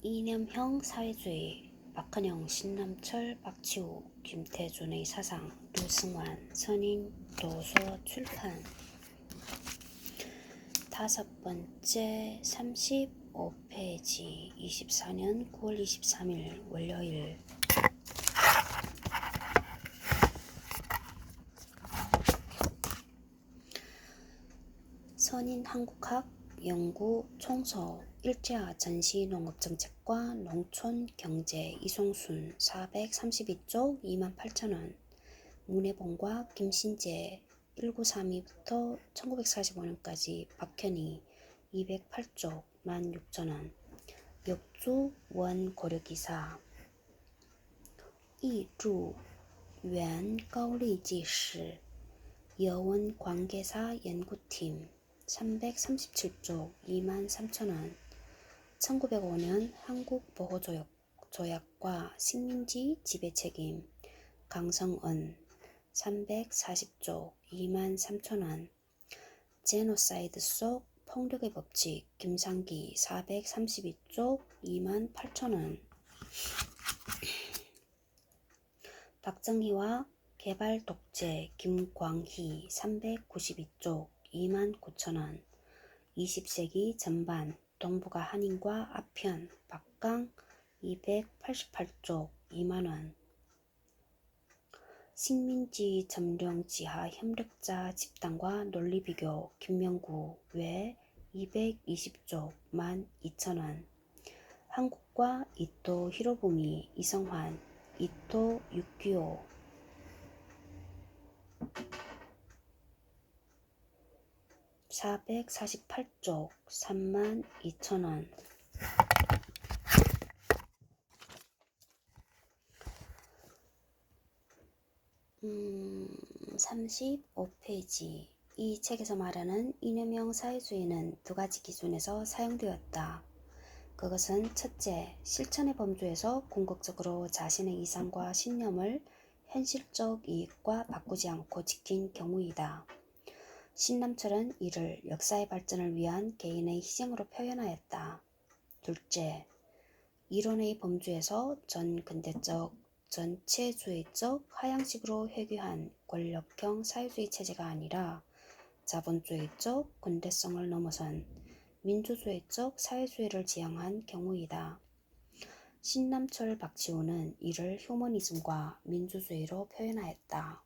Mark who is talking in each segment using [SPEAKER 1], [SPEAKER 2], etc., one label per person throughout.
[SPEAKER 1] 이념형 사회주의 박헌영, 신남철, 박치우, 김태준의 사상, 류승환, 선인, 도서, 출판. 5번째 35페이지 24년 9월 23일 월요일. 선인 한국학 연구 총서 일제화 전시 농업정책과 농촌경제 이송순 432쪽 28,000원. 문해봉과 김신재 1932부터 1945년까지 박현희 208쪽 16,000원. 역주 원고려기사 이주原高丽纪事 여원관계사 연구팀 337쪽 23,000원. 1905년 한국보호조약과 식민지 지배책임 강성은 340쪽 23,000원. 제노사이드 속 폭력의 법칙 김상기 432쪽 28,000원. 박정희와 개발 독재 김광희 392쪽 29,000원. 20세기 전반 동북아 한인과 아편 박강 288쪽 2만원. 식민지 점령 지하 협력자 집단과 논리비교 김명구 외 220쪽 12,000원. 한국과 이토 히로부미 이성환 이토 695 448쪽 32,000원. 35페이지. 이 책에서 말하는 이념형 사회주의는 두 가지 기준에서 사용되었다. 그것은 첫째, 실천의 범주에서 궁극적으로 자신의 이상과 신념을 현실적 이익과 바꾸지 않고 지킨 경우이다. 신남철은 이를 역사의 발전을 위한 개인의 희생으로 표현하였다. 둘째, 이론의 범주에서 전근대적, 전체주의적 하향식으로 회귀한 권력형 사회주의 체제가 아니라 자본주의적 근대성을 넘어선 민주주의적 사회주의를 지향한 경우이다. 신남철 박치우는 이를 휴머니즘과 민주주의로 표현하였다.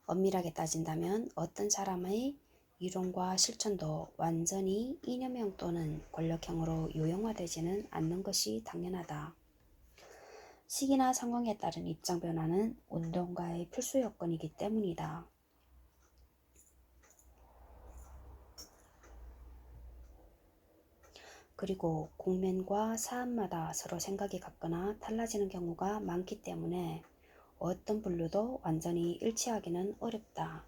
[SPEAKER 1] 엄밀하게 따진다면 어떤 사람의 이론과 실천도 완전히 이념형 또는 권력형으로 요형화되지는 않는 것이 당연하다. 시기나 상황에 따른 입장 변화는 운동가의 필수 요건이기 때문이다. 그리고 국면과 사안마다 서로 생각이 같거나 달라지는 경우가 많기 때문에 어떤 분류도 완전히 일치하기는 어렵다.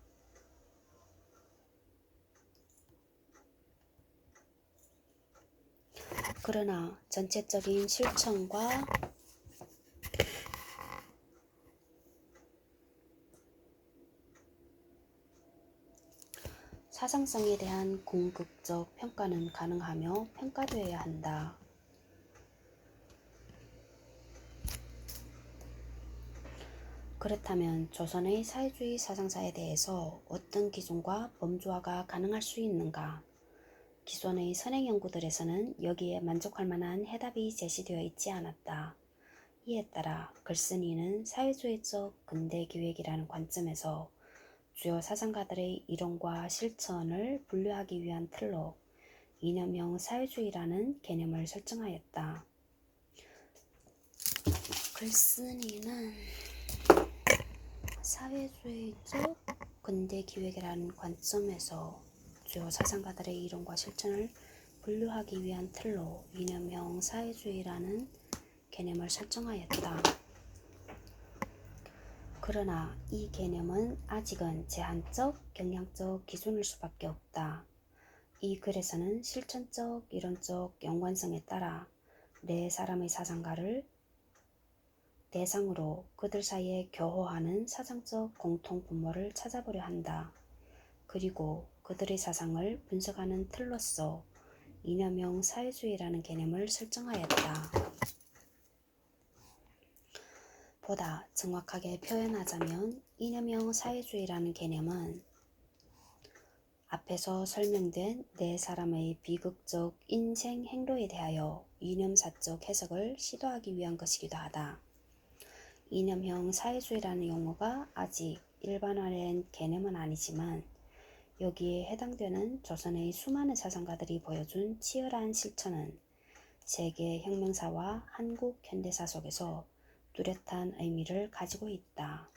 [SPEAKER 1] 그러나 전체적인 실천과 사상성에 대한 궁극적 평가는 가능하며 평가되어야 한다. 그렇다면 조선의 사회주의 사상사에 대해서 어떤 기준과 범주화가 가능할 수 있는가? 기존의 선행 연구들에서는 여기에 만족할 만한 해답이 제시되어 있지 않았다. 이에 따라 글쓴이는 사회주의적 근대기획이라는 관점에서 주요 사상가들의 이론과 실천을 분류하기 위한 틀로 이념형 사회주의라는 개념을 설정하였다. 글쓴이는 사회주의적 근대기획이라는 관점에서 주요 사상가들의 이론과 실천을 분류하기 위한 틀로 이념형 사회주의라는 개념을 설정하였다. 그러나 이 개념은 아직은 제한적, 경향적 기준일 수밖에 없다. 이 글에서는 실천적, 이론적 연관성에 따라 네 사람의 사상가를 대상으로 그들 사이에 교호하는 사상적 공통분모를 찾아보려 한다. 그리고 그들의 사상을 분석하는 틀로서 이념형 사회주의라는 개념을 설정하였다. 보다 정확하게 표현하자면 이념형 사회주의라는 개념은 앞에서 설명된 네 사람의 비극적 인생 행로에 대하여 이념사적 해석을 시도하기 위한 것이기도 하다. 이념형 사회주의라는 용어가 아직 일반화된 개념은 아니지만 여기에 해당되는 조선의 수많은 사상가들이 보여준 치열한 실천은 세계 혁명사와 한국 현대사 속에서 뚜렷한 의미를 가지고 있다.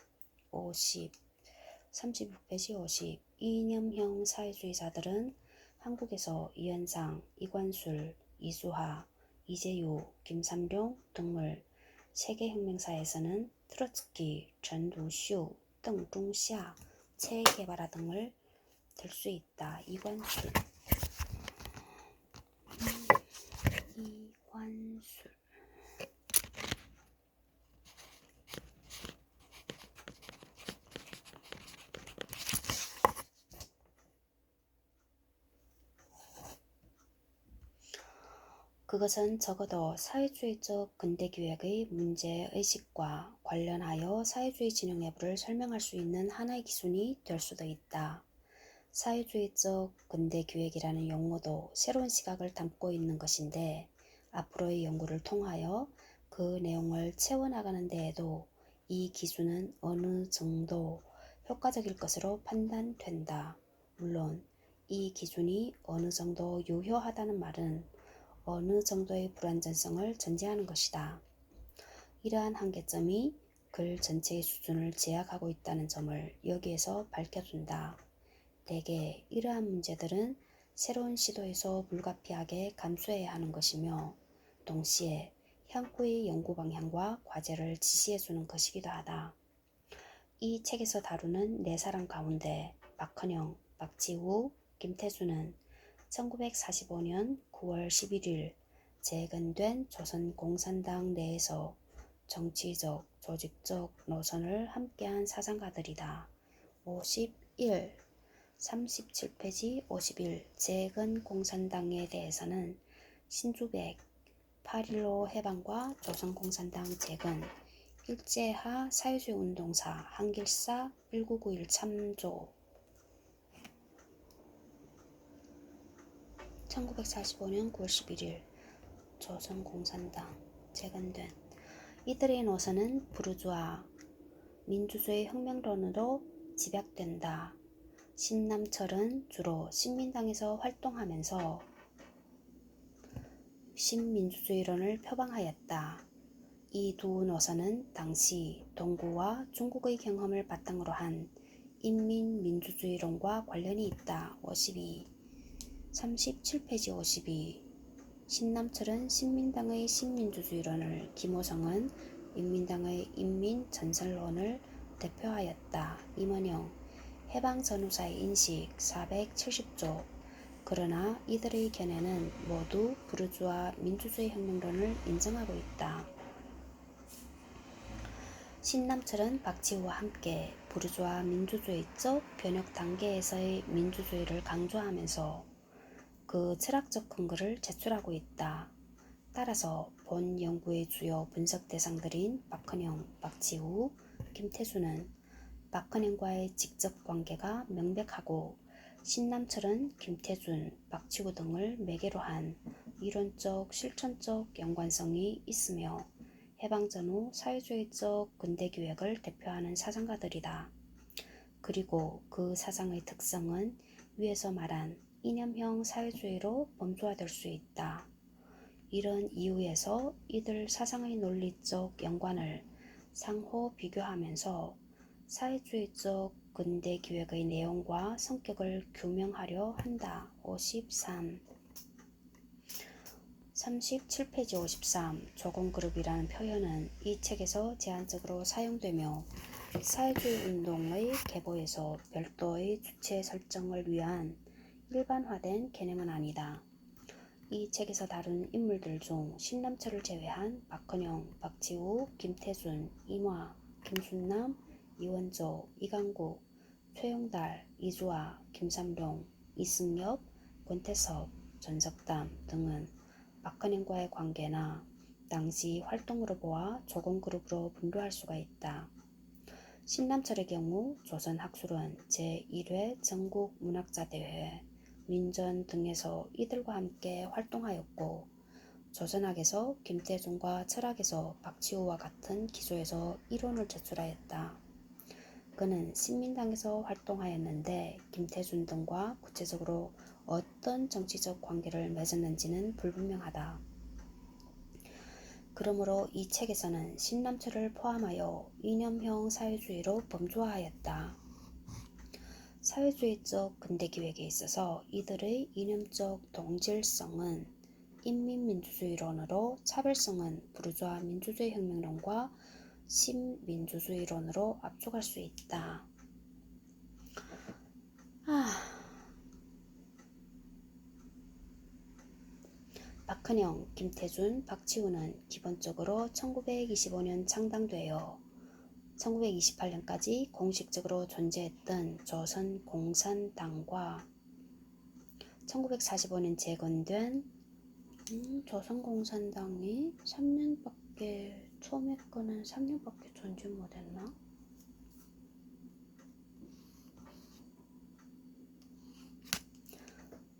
[SPEAKER 1] 36페이지 50. 이념형 사회주의자들은 한국에서 이현상, 이관술, 이수하, 이재유, 김삼룡 등을 세계혁명사에서는 트로츠키, 전두쇼, 덩중샤, 체게바라 등을 들 수 있다. 이관술. 그것은 적어도 사회주의적 근대기획의 문제의식과 관련하여 사회주의 진영 여부를 설명할 수 있는 하나의 기준이 될 수도 있다. 사회주의적 근대기획이라는 용어도 새로운 시각을 담고 있는 것인데 앞으로의 연구를 통하여 그 내용을 채워나가는 데에도 이 기준은 어느 정도 효과적일 것으로 판단된다. 물론 이 기준이 어느 정도 유효하다는 말은 어느 정도의 불완전성을 전제하는 것이다. 이러한 한계점이 글 전체의 수준을 제약하고 있다는 점을 여기에서 밝혀둔다. 대개 이러한 문제들은 새로운 시도에서 불가피하게 감수해야 하는 것이며 동시에 향후의 연구 방향과 과제를 지시해주는 것이기도 하다. 이 책에서 다루는 네 사람 가운데 박헌영, 박지우, 김태수는 1945년 9월 11일 재건된 조선공산당 내에서 정치적, 조직적 노선을 함께한 사상가들이다. 51. 37페이지 51. 재건공산당에 대해서는 신주백 8.15 해방과 조선공산당 재건, 일제하 사회주의 운동사, 한길사 1991 참조 1945년 9월 11일 조선공산당 재건된 이들의 노선은 부르주아 민주주의 혁명론으로 집약된다. 신남철은 주로 신민당에서 활동하면서 신민주주의론을 표방하였다. 이 두 노선은 당시 동구와 중국의 경험을 바탕으로 한 인민민주주의론과 관련이 있다. 52. 37페이지 52. 신남철은 신민당의 신민주주의론을, 김호성은 인민당의 인민전선론을 대표하였다. 임원영 해방전후사의 인식 470조. 그러나 이들의 견해는 모두 부르주아 민주주의 혁명론을 인정하고 있다. 신남철은 박지우와 함께 부르주아 민주주의적 변혁 단계에서의 민주주의를 강조하면서 그 철학적 근거를 제출하고 있다. 따라서 본 연구의 주요 분석 대상들인 박헌영, 박지우, 김태수는 박헌영과의 직접 관계가 명백하고 신남철은 김태준, 박지우 등을 매개로 한 이론적, 실천적 연관성이 있으며 해방 전후 사회주의적 근대기획을 대표하는 사상가들이다. 그리고 그 사상의 특성은 위에서 말한 이념형 사회주의로 범주화될 수 있다. 이런 이유에서 이들 사상의 논리적 연관을 상호 비교하면서 사회주의적 근대기획의 내용과 성격을 규명하려 한다. 53. 37페이지 53. 조공그룹이라는 표현은 이 책에서 제한적으로 사용되며 사회주의 운동의 계보에서 별도의 주체 설정을 위한 일반화된 개념은 아니다. 이 책에서 다룬 인물들 중 신남철을 제외한 박헌영, 박지우, 김태준, 임화, 김순남, 이원조, 이강국, 최용달, 이주아, 김삼룡, 이승엽, 권태섭, 전석담 등은 박헌영과의 관계나 당시 활동으로 보아 조공그룹으로 분류할 수가 있다. 신남철의 경우 조선학술원 제1회 전국문학자대회, 민전 등에서 이들과 함께 활동하였고 조선학에서 김태준과 철학에서 박치호와 같은 기소에서 이론을 제출하였다. 그는 신민당에서 활동하였는데 김태준 등과 구체적으로 어떤 정치적 관계를 맺었는지는 불분명하다. 그러므로 이 책에서는 신남철을 포함하여 이념형 사회주의로 범주화하였다. 사회주의적 근대기획에 있어서 이들의 이념적 동질성은 인민민주주의론으로, 차별성은 부르주아 민주주의 혁명론과 신민주주의론으로 압축할 수 있다. 박헌영, 김태준, 박치우는 기본적으로 1925년 창당되어 1928년까지 공식적으로 존재했던 조선공산당과 1945년 재건된 조선공산당이 3년밖에 처음에 거는 3년밖에 존재 못했나?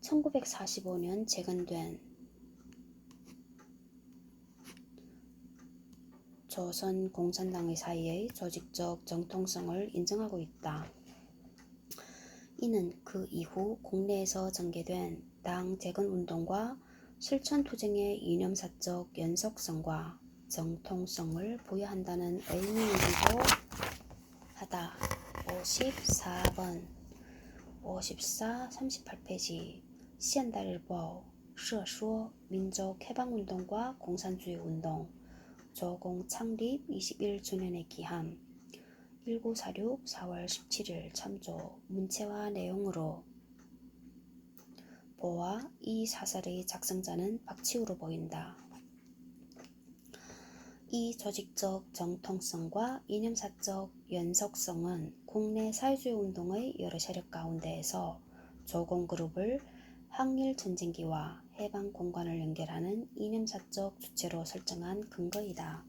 [SPEAKER 1] (1945년) 재건된 조선공산당의 사이의 조직적 정통성을 인정하고 있다. 이는 그 이후 국내에서 전개된 당 재건운동과 실천투쟁의 이념사적 연속성과 정통성을 부여한다는 의미이기도 하다. 54번 54, 38페이지 시한달일보社说 민족해방운동과 공산주의운동 조공 창립 21주년의 기함 1946 4월 17일 참조 문체와 내용으로 보아 이 사설의 작성자는 박치우로 보인다. 이 조직적 정통성과 이념사적 연속성은 국내 사회주의 운동의 여러 세력 가운데에서 조공그룹을 항일전쟁기와 해방공간을 연결하는 이념사적 주체로 설정한 근거이다.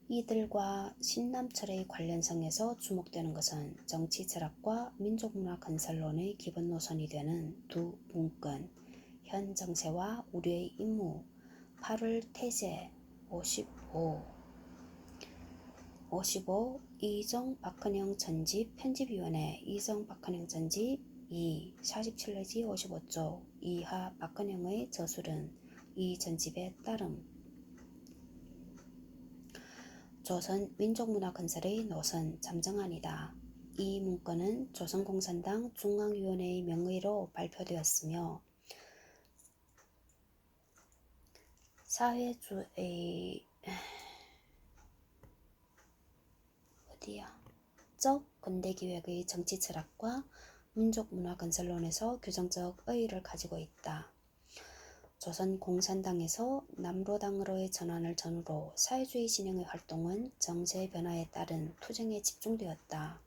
[SPEAKER 1] 이들과 신남철의 관련성에서 주목되는 것은 정치철학과 민족문화 건설론의 기본 노선이 되는 두 문건, 현 정세와 우리의 임무, 8월 태제 55 이정 박헌영 전집 편집위원회 이정 박헌영 전집 2 47내지 55쪽 이하 박헌영의 저술은 이 전집에 따름 조선 민족문화 건설의 노선 잠정안이다. 이 문건은 조선공산당 중앙위원회의 명의로 발표되었으며 사회주의 적 근대기획의 정치철학과 민족문화 건설론에서 규정적 의의를 가지고 있다. 조선공산당에서 남로당으로의 전환을 전후로 사회주의 진영의 활동은 정세 변화에 따른 투쟁에 집중되었다.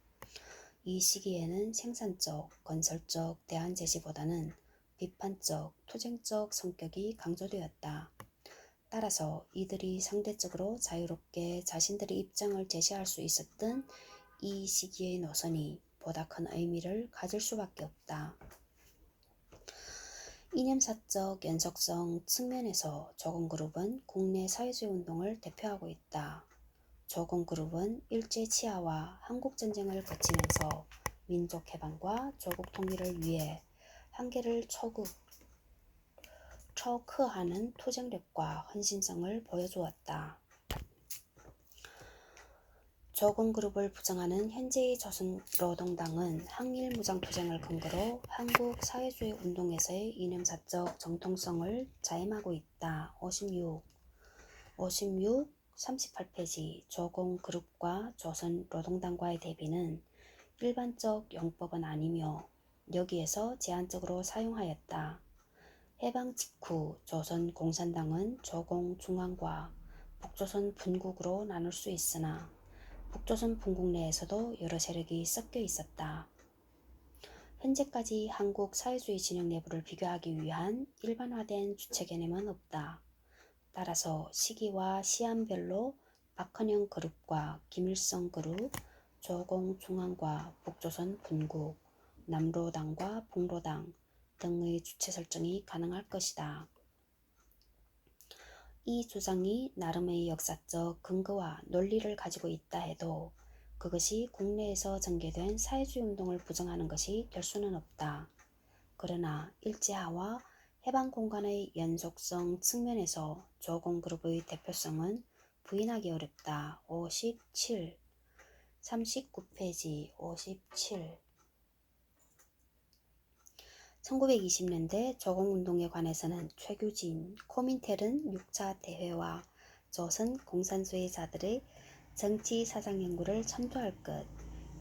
[SPEAKER 1] 이 시기에는 생산적, 건설적 대안 제시보다는 비판적, 투쟁적 성격이 강조되었다. 따라서 이들이 상대적으로 자유롭게 자신들의 입장을 제시할 수 있었던 이 시기의 노선이 보다 큰 의미를 가질 수밖에 없다. 이념사적 연속성 측면에서 조공그룹은 국내 사회주의 운동을 대표하고 있다. 조공그룹은 일제치하와 한국전쟁을 거치면서 민족해방과 조국통일을 위해 한계를 초크하는 투쟁력과 헌신성을 보여주었다. 조공그룹을 부정하는 현재의 조선노동당은 항일무장투쟁을 근거로 한국 사회주의 운동에서의 이념사적 정통성을 자임하고 있다. 56, 38페이지 조공그룹과 조선노동당과의 대비는 일반적 용법은 아니며 여기에서 제한적으로 사용하였다. 해방 직후 조선공산당은 조공중앙과 북조선 분국으로 나눌 수 있으나 북조선 분국 내에서도 여러 세력이 섞여 있었다. 현재까지 한국 사회주의 진영 내부를 비교하기 위한 일반화된 주체 개념은 없다. 따라서 시기와 시한별로 박헌영 그룹과 김일성 그룹, 조공중앙과 북조선 군국, 남로당과 북로당 등의 주체 설정이 가능할 것이다. 이 주장이 나름의 역사적 근거와 논리를 가지고 있다 해도 그것이 국내에서 전개된 사회주의 운동을 부정하는 것이 될 수는 없다. 그러나 일제하와 해방 공간의 연속성 측면에서 조공그룹의 대표성은 부인하기 어렵다. 57, 39페이지 57. 1920년대 조공운동에 관해서는 최규진, 코민텔은 6차 대회와 조선 공산주의자들의 정치사상 연구를 참조할 것.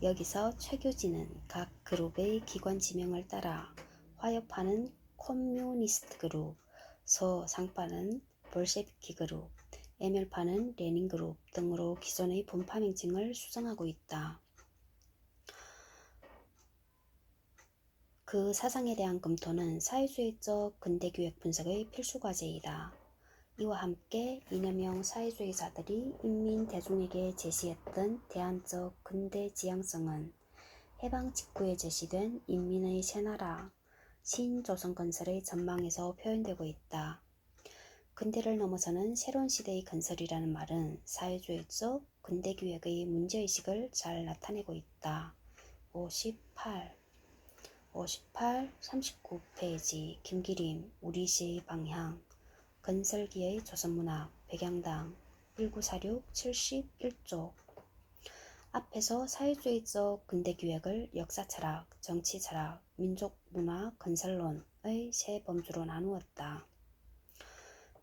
[SPEAKER 1] 여기서 최규진은 각 그룹의 기관 지명을 따라 화협파는 코뮤니스트 그룹, 서상파는 볼셰비키 그룹, 애멸파는 레닌 그룹 등으로 기존의 분파 명칭을 수정하고 있다. 그 사상에 대한 검토는 사회주의적 근대기획 분석의 필수 과제이다. 이와 함께 이념형 사회주의자들이 인민 대중에게 제시했던 대안적 근대 지향성은 해방 직후에 제시된 인민의 새나라, 신조선 건설의 전망에서 표현되고 있다. 근대를 넘어서는 새로운 시대의 건설이라는 말은 사회주의적 근대기획의 문제의식을 잘 나타내고 있다. 58, 39페이지 김기림, 우리시의 방향, 건설기의 조선문학, 백양당, 1946, 71쪽. 앞에서 사회주의적 근대기획을 역사철학, 정치철학, 민족문화, 건설론의 세 범주로 나누었다.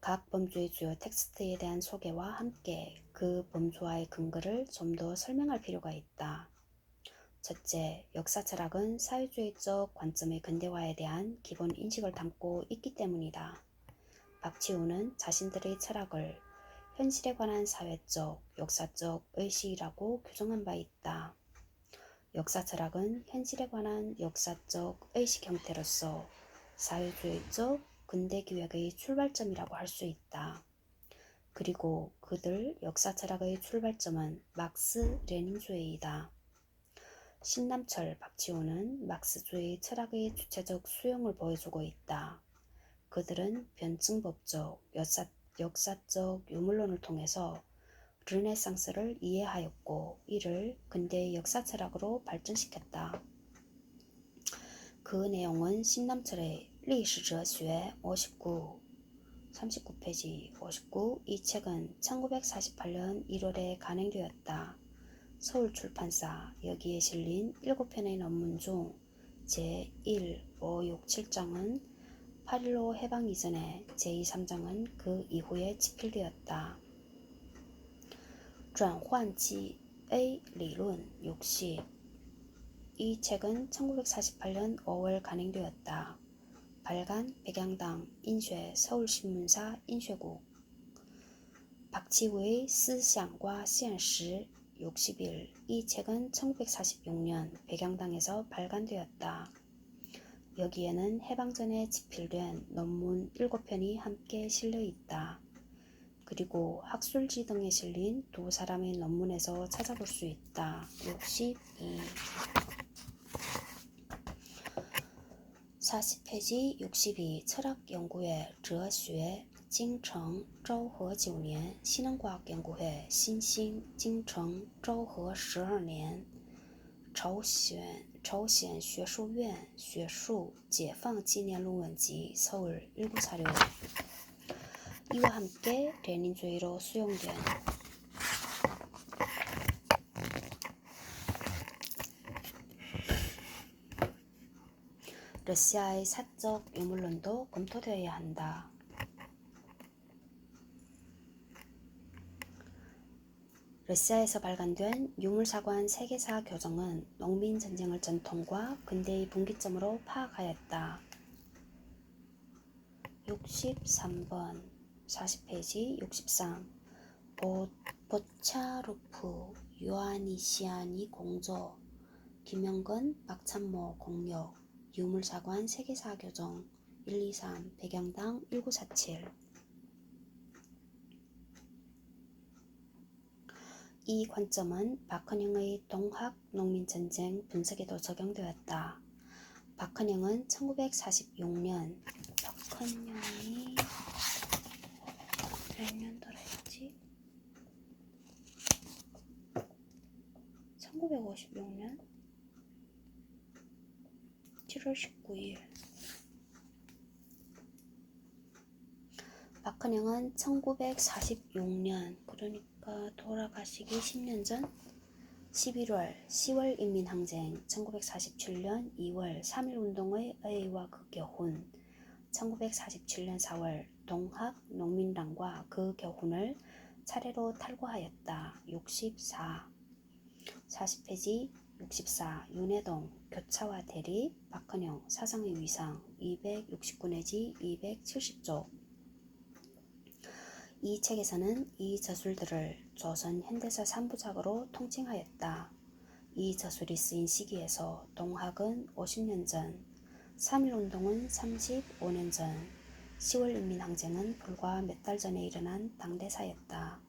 [SPEAKER 1] 각 범주의 주요 텍스트에 대한 소개와 함께 그 범주와의 근거를 좀 더 설명할 필요가 있다. 첫째, 역사철학은 사회주의적 관점의 근대화에 대한 기본 인식을 담고 있기 때문이다. 박치우는 자신들의 철학을 현실에 관한 사회적, 역사적 의식이라고 규정한 바 있다. 역사철학은 현실에 관한 역사적 의식 형태로서 사회주의적 근대기획의 출발점이라고 할 수 있다. 그리고 그들 역사철학의 출발점은 막스 레닌주의이다. 신남철, 박지호는 막스주의 철학의 주체적 수용을 보여주고 있다. 그들은 변증법적, 역사적 유물론을 통해서 르네상스를 이해하였고 이를 근대의 역사철학으로 발전시켰다. 그 내용은 신남철의 历史哲学 59, 39페이지 59. 이 책은 1948년 1월에 간행되었다. 서울출판사. 여기에 실린 7편의 논문 중 제1, 5, 6, 7장은 8.15 해방 이전에, 제2, 3장은 그 이후에 집필되었다. 转换机A理论 60. 이 책은 1948년 5월 간행되었다. 발간 백양당, 인쇄 서울신문사 인쇄국. 박치우의 思想과 现实 61. 이 책은 1946년 백양당에서 발간되었다. 여기에는 해방 전에 집필된 논문 7편이 함께 실려 있다. 그리고 학술지 등에 실린 두 사람의 논문에서 찾아볼 수 있다. 62. 40페이지 62. 철학연구회 哲学 京城昭和9年 신흥과학연구회 新兴京城昭和12年 朝鲜学术院学术解放纪念论文集 서울 1946. 이와 함께 레닌주의로 수용된 러시아의 사적 유물론도 검토되어야 한다. 러시아에서 발간된 유물사관 세계사 교정은 농민전쟁의 전통과 근대의 분기점으로 파악하였다. 63번 40페이지 63. 보차로프, 요아니시아니 공조, 김영건, 박찬모 공역, 유물사관 세계사 교정 123 백양당 1947. 이 관점은 박헌영의 동학 농민전쟁 분석에도 적용되었다. 박헌영은 1946년 박헌영이 몇 년도랬지? 1956년 7월 19일. 박헌영은 1946년, 그러니까 돌아가시기 10년 전 10월 인민항쟁, 1947년 2월 3.1운동의 의의와 그 교훈, 1947년 4월 동학 농민당과 그 교훈을 차례로 탈고하였다. 64. 40페이지 64. 윤회동 교차와 대립 박헌영 사상의 위상 269 내지 270쪽. 이 책에서는 이 저술들을 조선 현대사 3부작으로 통칭하였다. 이 저술이 쓰인 시기에서 동학은 50년 전, 3.1운동은 35년 전, 10월 인민항쟁은 불과 몇 달 전에 일어난 당대사였다.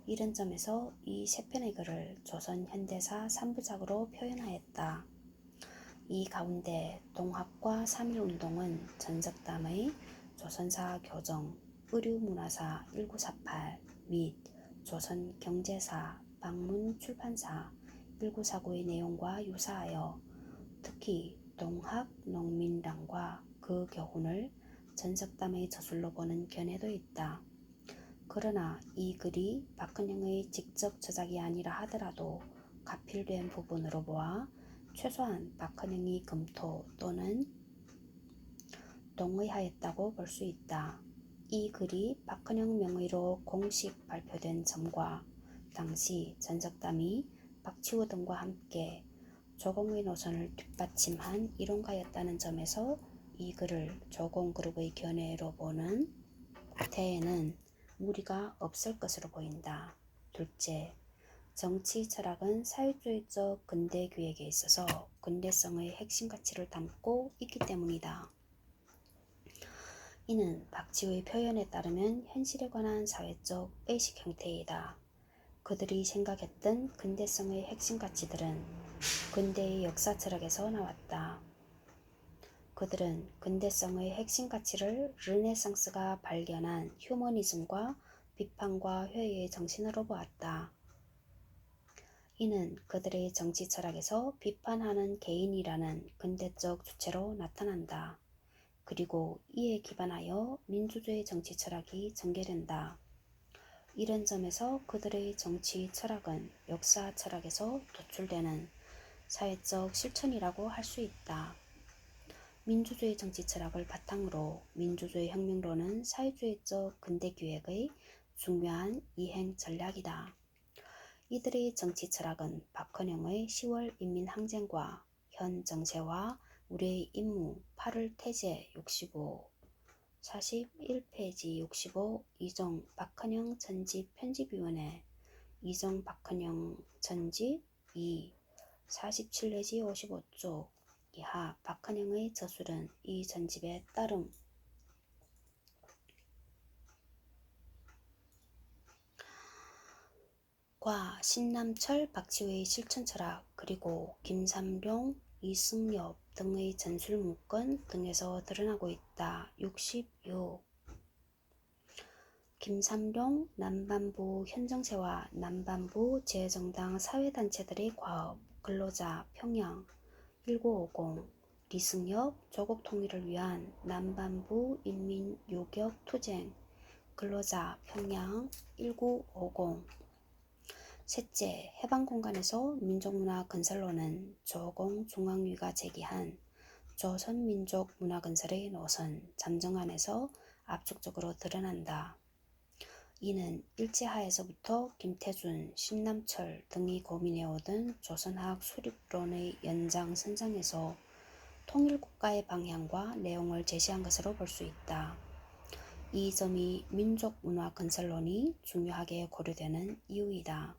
[SPEAKER 1] 이런 점에서 이 세 편의 글을 조선 현대사 3부작으로 표현하였다. 이 가운데 동학과 3.1운동은 전적담의 조선사 교정, 의류문화사 1948 및 조선경제사, 방문출판사 1949의 내용과 유사하여 특히 동학 농민당과 그 교훈을 전적담의 저술로 보는 견해도 있다. 그러나 이 글이 박헌영의 직접 저작이 아니라 하더라도 가필된 부분으로 보아 최소한 박헌영이 검토 또는 동의하였다고 볼 수 있다. 이 글이 박헌영 명의로 공식 발표된 점과 당시 전적담이 박치호 등과 함께 조공의 노선을 뒷받침한 이론가였다는 점에서 이 글을 조공그룹의 견해로 보는 데에는 무리가 없을 것으로 보인다. 둘째, 정치 철학은 사회주의적 근대기획에 있어서 근대성의 핵심 가치를 담고 있기 때문이다. 이는 박치호의 표현에 따르면 현실에 관한 사회적 의식 형태이다. 그들이 생각했던 근대성의 핵심 가치들은 근대의 역사 철학에서 나왔다. 그들은 근대성의 핵심 가치를 르네상스가 발견한 휴머니즘과 비판과 회의의 정신으로 보았다. 이는 그들의 정치 철학에서 비판하는 개인이라는 근대적 주체로 나타난다. 그리고 이에 기반하여 민주주의 정치 철학이 전개된다. 이런 점에서 그들의 정치 철학은 역사 철학에서 도출되는 사회적 실천이라고 할 수 있다. 민주주의 정치 철학을 바탕으로 민주주의 혁명론은 사회주의적 근대기획의 중요한 이행 전략이다. 이들의 정치 철학은 박헌영의 10월 인민항쟁과 현 정세와 우리의 임무 8월 태제 65 41페이지 65 이종 박헌영 전집 편집위원회 이종 박헌영 전집 2 47 내지 55쪽 이하 박헌영의 저술은 이 전집에 따름. 과 신남철 박치호의 실천철학 그리고 김삼룡 이승엽 등의 전술문건 등에서 드러나고 있다. 66. 김삼룡 남반부 현정세와 남반부 재정당 사회단체들의 과업 근로자 평양 1950 리승엽 조국 통일을 위한 남반부 인민요격 투쟁 근로자 평양 1950 셋째, 해방공간에서 민족문화 건설론은 조공중앙위가 제기한 조선민족문화건설의 노선 잠정안에서 압축적으로 드러난다. 이는 일제하에서부터 김태준, 신남철 등이 고민해오던 조선학 수립론의 연장선상에서 통일국가의 방향과 내용을 제시한 것으로 볼 수 있다. 이 점이 민족문화건설론이 중요하게 고려되는 이유이다.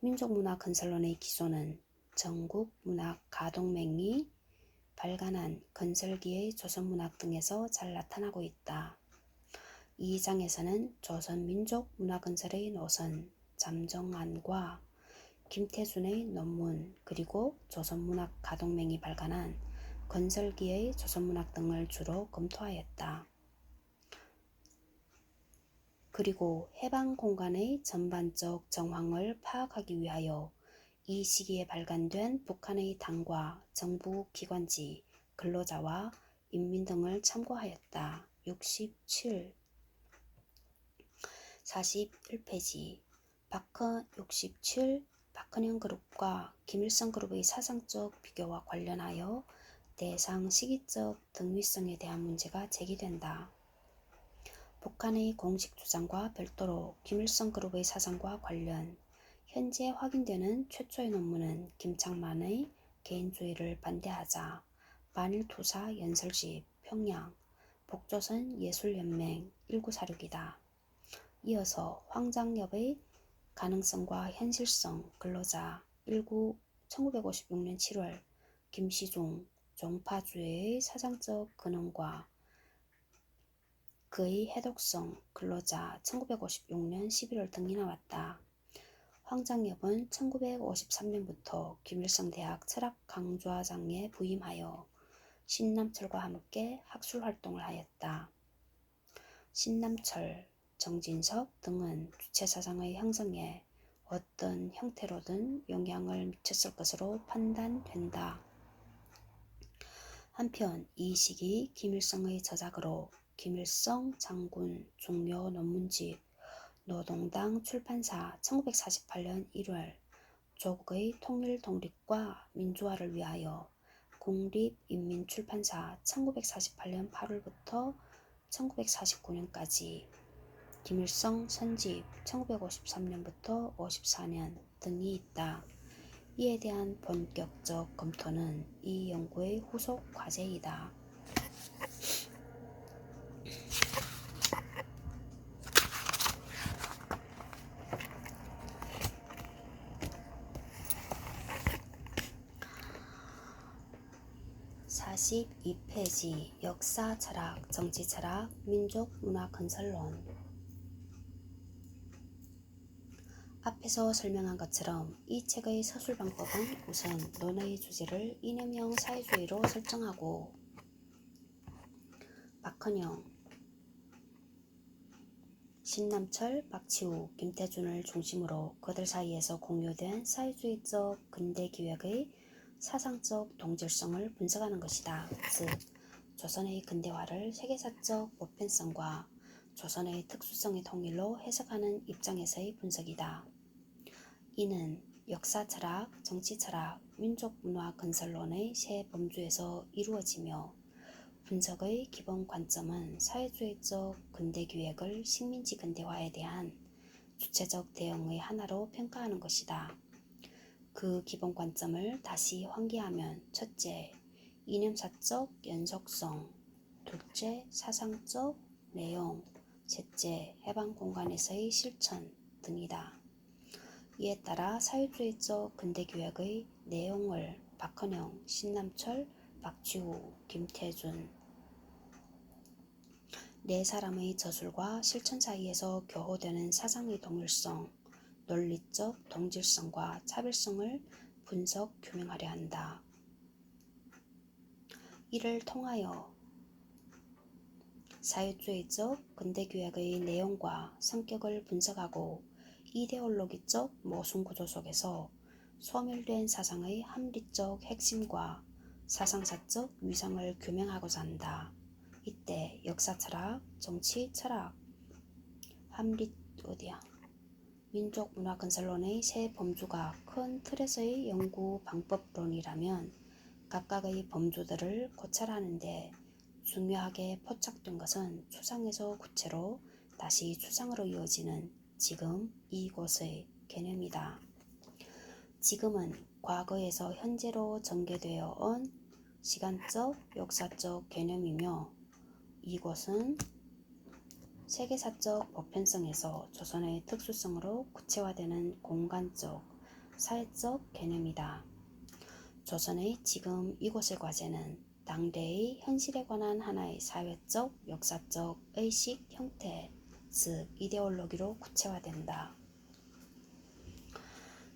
[SPEAKER 1] 민족문화 건설론의 기초는 전국문학가동맹이 발간한 건설기의 조선문학 등에서 잘 나타나고 있다. 이 장에서는 조선민족문화건설의 노선, 잠정안과 김태준의 논문, 그리고 조선문학가동맹이 발간한 건설기의 조선문학 등을 주로 검토하였다. 그리고 해방공간의 전반적 정황을 파악하기 위하여 이 시기에 발간된 북한의 당과 정부 기관지, 근로자와 인민 등을 참고하였다. 67. 41페이지. 67. 박헌영 그룹과 김일성 그룹의 사상적 비교와 관련하여 대상 시기적 등위성에 대한 문제가 제기된다. 북한의 공식 주장과 별도로 김일성 그룹의 사상과 관련 현재 확인되는 최초의 논문은 김창만의 개인주의를 반대하자 만일투사 연설집 평양 북조선 예술연맹 1946이다. 이어서 황장엽의 가능성과 현실성 근로자 1956년 7월 김시중 종파주의의 사상적 근원과 그의 해독성 근로자 1956년 11월 등이 나왔다. 황장엽은 1953년부터 김일성 대학 철학강좌장에 부임하여 신남철과 함께 학술활동을 하였다. 신남철, 정진석 등은 주체사상의 형성에 어떤 형태로든 영향을 미쳤을 것으로 판단된다. 한편 이 시기 김일성의 저작으로 김일성 장군 중요 논문집 노동당 출판사 1948년 1월 조국의 통일 독립과 민주화를 위하여 국립인민출판사 1948년 8월부터 1949년까지 김일성 선집 1953년부터 54년 등이 있다. 이에 대한 본격적 검토는 이 연구의 후속 과제이다. 42페이지 역사 철학, 정치 철학, 민족 문화 건설론. 앞에서 설명한 것처럼 이 책의 서술 방법은 우선 논의 주제를 이념형 사회주의로 설정하고 박헌영, 신남철, 박치우, 김태준을 중심으로 그들 사이에서 공유된 사회주의적 근대기획의 사상적 동질성을 분석하는 것이다. 즉, 조선의 근대화를 세계사적 보편성과 조선의 특수성의 통일로 해석하는 입장에서의 분석이다. 이는 역사철학, 정치철학, 민족문화 건설론의 세 범주에서 이루어지며 분석의 기본 관점은 사회주의적 근대기획을 식민지 근대화에 대한 주체적 대응의 하나로 평가하는 것이다. 그 기본 관점을 다시 환기하면 첫째, 이념사적 연속성, 둘째, 사상적 내용, 셋째, 해방공간에서의 실천 등이다. 이에 따라 사회주의적 근대기획의 내용을 박헌영, 신남철, 박쥐우, 김태준 네 사람의 저술과 실천 사이에서 교호되는 사상의 동일성, 논리적 동질성과 차별성을 분석 규명하려 한다. 이를 통하여 사회주의적 근대기획의 내용과 성격을 분석하고 이데올로기적 모순구조 속에서 소멸된 사상의 합리적 핵심과 사상사적 위상을 규명하고자 한다. 이때 역사철학, 정치철학, 민족문화건설론의 세 범주가 큰 틀에서의 연구 방법론이라면 각각의 범주들을 고찰하는 데 중요하게 포착된 것은 추상에서 구체로 다시 추상으로 이어지는 지금 이곳의 개념이다. 지금은 과거에서 현재로 전개되어 온 시간적, 역사적 개념이며 이곳은 세계사적 보편성에서 조선의 특수성으로 구체화되는 공간적, 사회적 개념이다. 조선의 지금 이곳의 과제는 당대의 현실에 관한 하나의 사회적, 역사적 의식 형태, 즉 이데올로기로 구체화된다.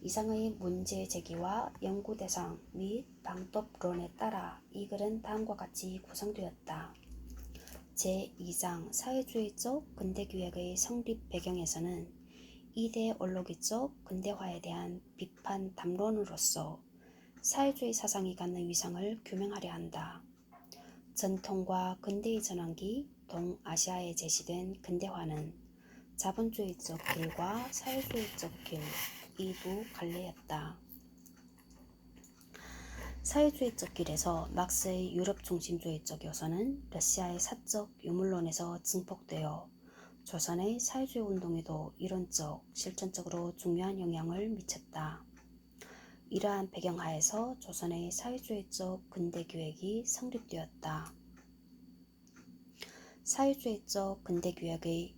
[SPEAKER 1] 이상의 문제 제기와 연구 대상 및 방법론에 따라 이 글은 다음과 같이 구성되었다. 제2장 사회주의적 근대기획의 성립 배경에서는 이데올로기적 근대화에 대한 비판 담론으로서 사회주의 사상이 갖는 위상을 규명하려 한다. 전통과 근대의 전환기 동아시아에 제시된 근대화는 자본주의적 길과 사회주의적 길, 이 두 갈래였다. 사회주의적 길에서 막스의 유럽 중심주의적 요소는 러시아의 사적 유물론에서 증폭되어 조선의 사회주의 운동에도 이론적, 실천적으로 중요한 영향을 미쳤다. 이러한 배경하에서 조선의 사회주의적 근대기획이 성립되었다. 사회주의적 근대기획의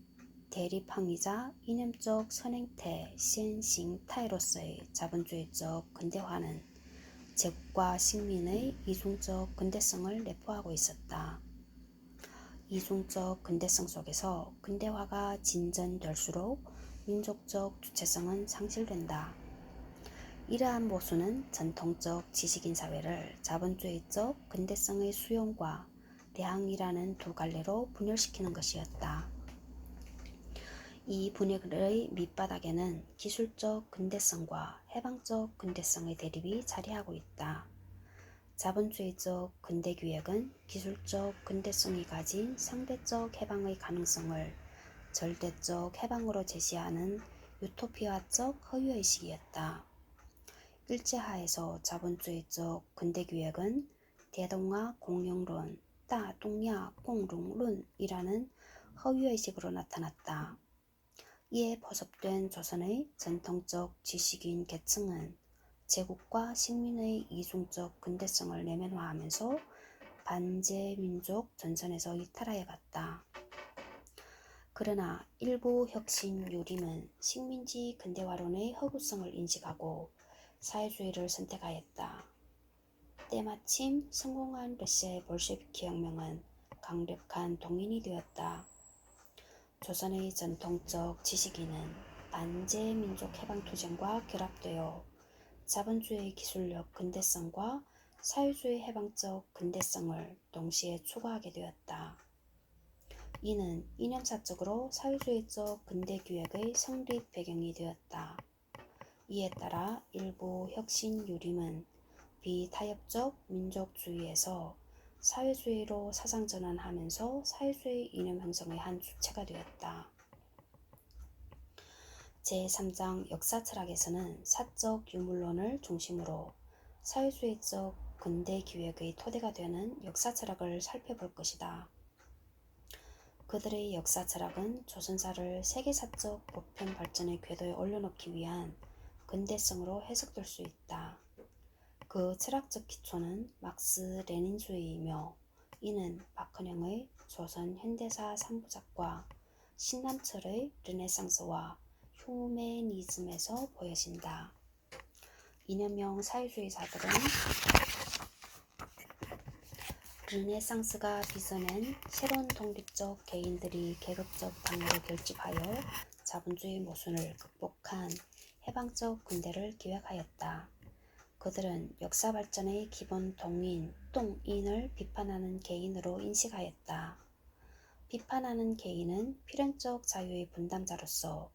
[SPEAKER 1] 대립항이자 이념적 선행태, 시행타이로서의 자본주의적 근대화는 제국과 식민의 이중적 근대성을 내포하고 있었다. 이중적 근대성 속에서 근대화가 진전될수록 민족적 주체성은 상실된다. 이러한 모순은 전통적 지식인 사회를 자본주의적 근대성의 수용과 대항이라는 두 갈래로 분열시키는 것이었다. 이 분열의 밑바닥에는 기술적 근대성과 해방적 근대성의 대립이 자리하고 있다. 자본주의적 근대기획은 기술적 근대성이 가진 상대적 해방의 가능성을 절대적 해방으로 제시하는 유토피아적 허위의식이었다. 일제하에서 자본주의적 근대기획은 대동아 공영론, 따동야 공롱론이라는 허위의식으로 나타났다. 이에 포섭된 조선의 전통적 지식인 계층은 제국과 식민의 이중적 근대성을 내면화하면서 반제민족 전선에서 이탈하여갔다. 그러나 일부 혁신 유림은 식민지 근대화론의 허구성을 인식하고 사회주의를 선택하였다. 때마침 성공한 러시아의 볼셰비키 혁명은 강력한 동인이 되었다. 조선의 전통적 지식인은 반제민족 해방투쟁과 결합되어 자본주의 기술력 근대성과 사회주의 해방적 근대성을 동시에 추구하게 되었다. 이는 이념사적으로 사회주의적 근대기획의 성립 배경이 되었다. 이에 따라 일부 혁신 유림은 비타협적 민족주의에서 사회주의로 사상전환하면서 사회주의 이념 형성의 한 주체가 되었다. 제3장 역사철학에서는 사적 유물론을 중심으로 사회주의적 근대기획의 토대가 되는 역사철학을 살펴볼 것이다. 그들의 역사철학은 조선사를 세계사적 보편 발전의 궤도에 올려놓기 위한 근대성으로 해석될 수 있다. 그 철학적 기초는 막스 레닌주의이며 이는 박헌영의 조선 현대사 3부작과 신남철의 르네상스와 휴메니즘에서 보여진다. 이념형 사회주의사들은 르네상스가 빚어낸 새로운 독립적 개인들이 계급적 방해를 결집하여 자본주의 모순을 극복한 해방적 근대를 기획하였다. 그들은 역사 발전의 기본 동인, 똥인을 비판하는 개인으로 인식하였다. 비판하는 개인은 필연적 자유의 분담자로서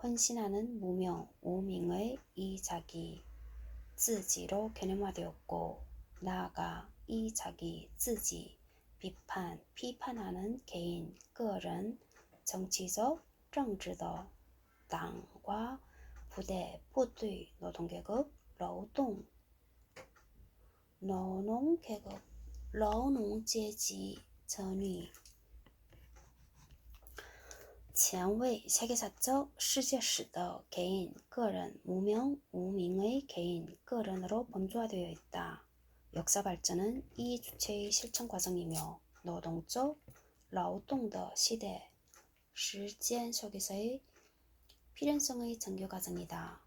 [SPEAKER 1] 헌신하는 무명, 우밍의 이자기, 쯔지로 개념화되었고 나아가 이자기, 쯔지, 비판하는 개인,个人, 정치적, 政治的, 당과 부대, 部队, 노동계급, 劳动, 노동계급, 劳农阶级, 전위, 前卫 세계사적 世界史的 개인, 个人, 무명, 우밍의 개인, 个人으로 범주화되어 있다. 역사 발전은 이 주체의 실천 과정이며 노동적, 劳动的 시대, 时间 속에서의 필연성의 전개 과정이다.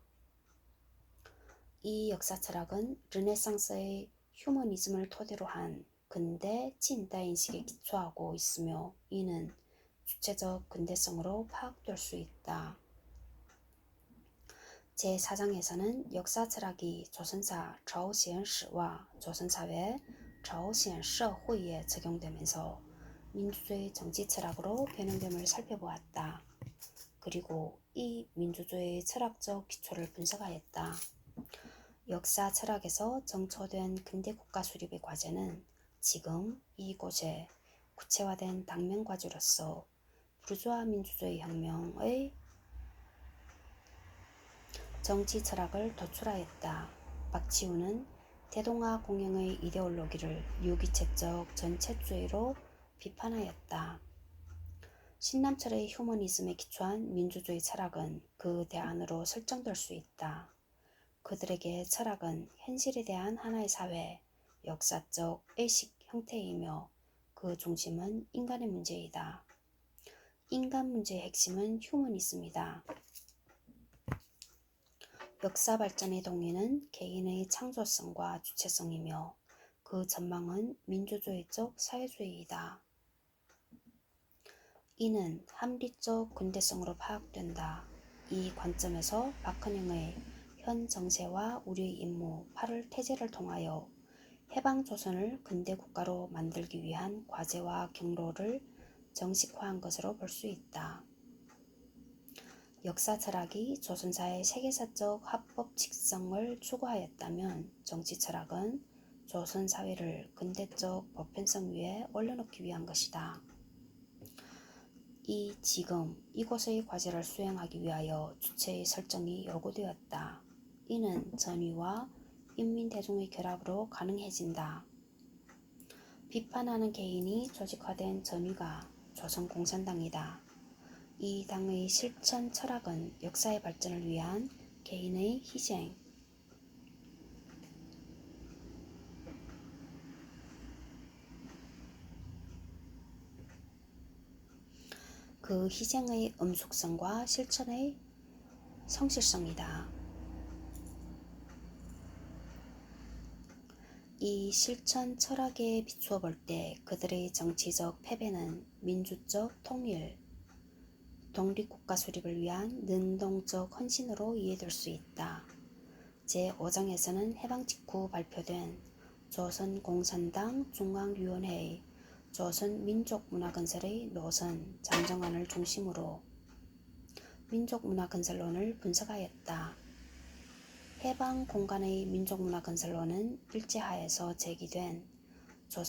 [SPEAKER 1] 이 역사 철학은 르네상스의 휴머니즘을 토대로 한 근대 친다 인식에 기초하고 있으며 이는 주체적 근대성으로 파악될 수 있다. 제4장에서는 역사 철학이 조선사朝鲜史와 조선사회 朝鲜社会에 적용되면서 민주주의 정치 철학으로 변형됨을 살펴보았다. 그리고 이 민주주의 철학적 기초를 분석하였다. 역사 철학에서 정초된 근대 국가 수립의 과제는 지금 이곳에 구체화된 당면 과제로서 부르주아 민주주의 혁명의 정치 철학을 도출하였다. 박지훈은 대동아 공영의 이데올로기를 유기체적 전체주의로 비판하였다. 신남철의 휴머니즘에 기초한 민주주의 철학은 그 대안으로 설정될 수 있다. 그들에게 철학은 현실에 대한 하나의 사회, 역사적 의식 형태이며 그 중심은 인간의 문제이다. 인간 문제의 핵심은 휴머니즘이다. 역사 발전의 동리는 개인의 창조성과 주체성이며 그 전망은 민주주의적 사회주의이다. 이는 합리적 근대성으로 파악된다. 이 관점에서 박헌영의 현 정세와 우리의 임무 8월 태제를 통하여 해방조선을 근대국가로 만들기 위한 과제와 경로를 정식화한 것으로 볼 수 있다. 역사 철학이 조선사의 세계사적 합법직성을 추구하였다면 정치 철학은 조선 사회를 근대적 보편성 위에 올려놓기 위한 것이다. 이 지금 이곳의 과제를 수행하기 위하여 주체의 설정이 요구되었다. 이는 전위와 인민대중의 결합으로 가능해진다. 비판하는 개인이 조직화된 전위가 조선공산당이다. 이 당의 실천 철학은 역사의 발전을 위한 개인의 희생, 그 희생의 엄숙성과 실천의 성실성이다. 이 실천 철학에 비추어 볼 때 그들의 정치적 패배는 민주적 통일, 독립국가 수립을 위한 능동적 헌신으로 이해될 수 있다. 제5장에서는 해방 직후 발표된 조선공산당 중앙위원회의 조선민족문화건설의 노선 잠정안을 중심으로 민족문화건설론을 분석하였다. 해방 공간의 민족문화건설론은 일제하에서 제기된